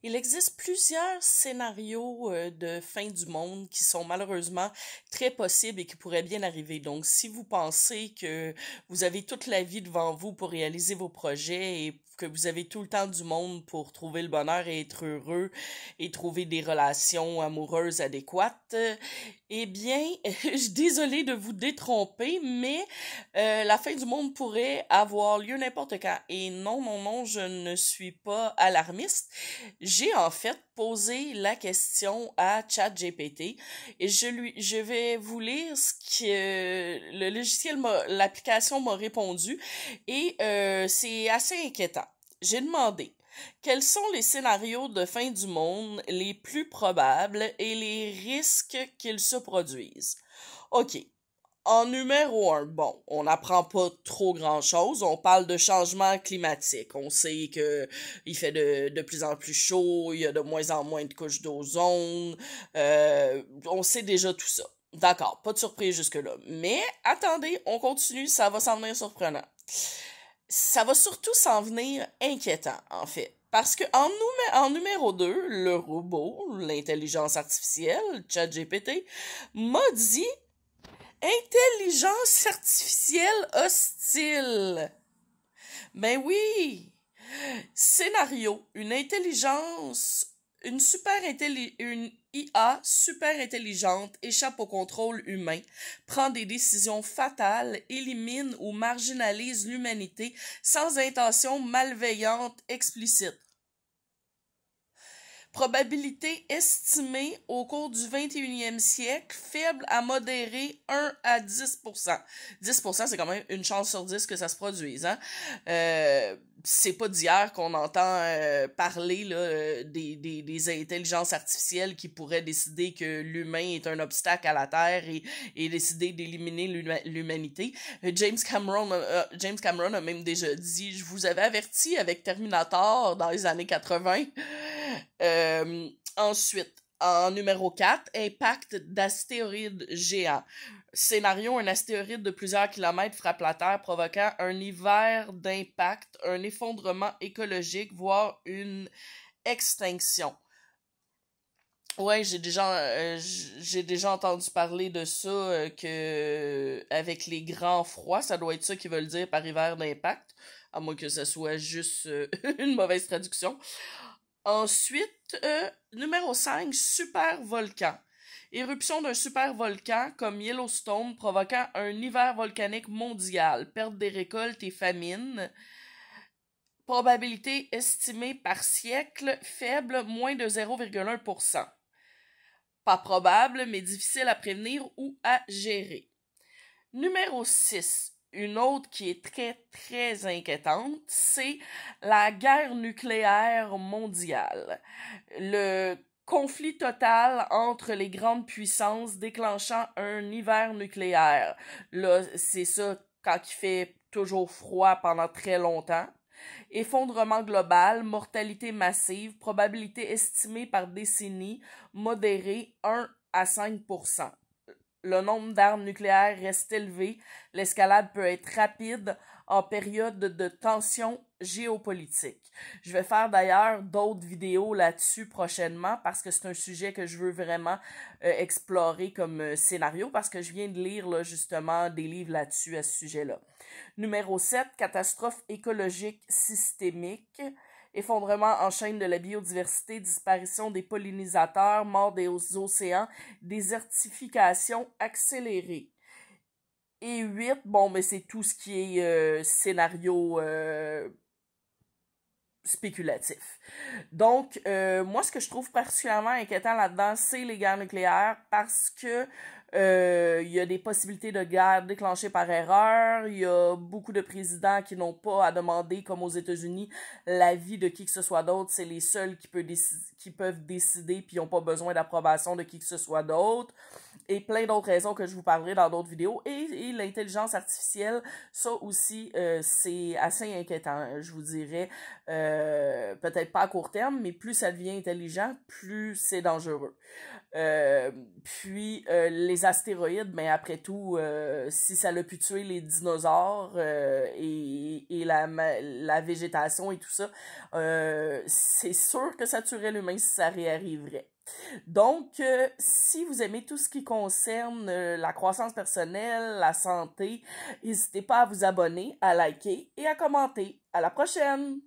Il existe plusieurs scénarios de fin du monde qui sont malheureusement très possibles et qui pourraient bien arriver. Donc, si vous pensez que vous avez toute la vie devant vous pour réaliser vos projets et que vous avez tout le temps du monde pour trouver le bonheur et être heureux et trouver des relations amoureuses adéquates, eh bien, je suis désolée de vous détromper, mais la fin du monde pourrait avoir lieu n'importe quand. Et non, non, non, je ne suis pas alarmiste. J'ai en fait posé la question à ChatGPT et je vais vous lire ce que l'application m'a répondu et c'est assez inquiétant. J'ai demandé quels sont les scénarios de fin du monde les plus probables et les risques qu'ils se produisent. OK. En numéro un, bon, on n'apprend pas trop grand-chose. On parle de changement climatique. On sait que il fait de plus en plus chaud, il y a de moins en moins de couches d'ozone. On sait déjà tout ça. D'accord, pas de surprise jusque-là. Mais attendez, on continue, ça va s'en venir surprenant. Ça va surtout s'en venir inquiétant, en fait. Parce que en numéro 2, le robot, l'intelligence artificielle, ChatGPT, m'a dit intelligence artificielle hostile. Ben oui! Scénario, une IA super intelligente échappe au contrôle humain, prend des décisions fatales, élimine ou marginalise l'humanité sans intention malveillante explicite. Probabilité estimée au cours du 21e siècle, faible à modérée, 1 à 10%. 10%, c'est quand même une chance sur 10 que ça se produise, hein? C'est pas d'hier qu'on entend parler là, des intelligences artificielles qui pourraient décider que l'humain est un obstacle à la Terre et décider d'éliminer l'humanité. James Cameron a même déjà dit, je vous avais averti avec Terminator dans les années 80. Ensuite, en numéro 4, impact d'astéroïdes géants. Scénario, un astéroïde de plusieurs kilomètres frappe la Terre, provoquant un hiver d'impact, un effondrement écologique, voire une extinction. Ouais, j'ai déjà entendu parler de ça, que avec les grands froids, ça doit être ça qu'ils veulent dire par hiver d'impact, à moins que ça soit juste une mauvaise traduction. Ensuite, numéro 5, supervolcan. Éruption d'un supervolcan comme Yellowstone provoquant un hiver volcanique mondial, perte des récoltes et famine. Probabilité estimée par siècle faible, moins de 0,1%. Pas probable, mais difficile à prévenir ou à gérer. Numéro 6, une autre qui est très, très inquiétante, c'est la guerre nucléaire mondiale. Le conflit total entre les grandes puissances déclenchant un hiver nucléaire. Là, c'est ça quand il fait toujours froid pendant très longtemps. Effondrement global, mortalité massive, probabilité estimée par décennie, modérée 1 à 5%. Le nombre d'armes nucléaires reste élevé, l'escalade peut être rapide en période de tension géopolitique. Je vais faire d'ailleurs d'autres vidéos là-dessus prochainement parce que c'est un sujet que je veux vraiment explorer comme scénario parce que je viens de lire là, justement des livres là-dessus à ce sujet-là. Numéro 7, catastrophe écologique systémique. Effondrement en chaîne de la biodiversité, disparition des pollinisateurs, mort des océans, désertification accélérée. Et 8, bon, mais c'est tout ce qui est scénario spéculatif. Donc, moi, ce que je trouve particulièrement inquiétant là-dedans, c'est les guerres nucléaires parce que il y a des possibilités de guerre déclenchées par erreur. Il y a beaucoup de présidents qui n'ont pas à demander, comme aux États-Unis, l'avis de qui que ce soit d'autre. C'est les seuls qui peuvent décider puis ils n'ont pas besoin d'approbation de qui que ce soit d'autre. Et plein d'autres raisons que je vous parlerai dans d'autres vidéos. Et l'intelligence artificielle, ça aussi, c'est assez inquiétant, je vous dirais. Peut-être pas à court terme, mais plus ça devient intelligent, plus c'est dangereux. Puis, les astéroïdes, mais après tout, si ça l'a pu tuer les dinosaures et la végétation et tout ça, c'est sûr que ça tuerait l'humain si ça réarriverait. Donc, si vous aimez tout ce qui concerne la croissance personnelle, la santé, n'hésitez pas à vous abonner, à liker et à commenter. À la prochaine!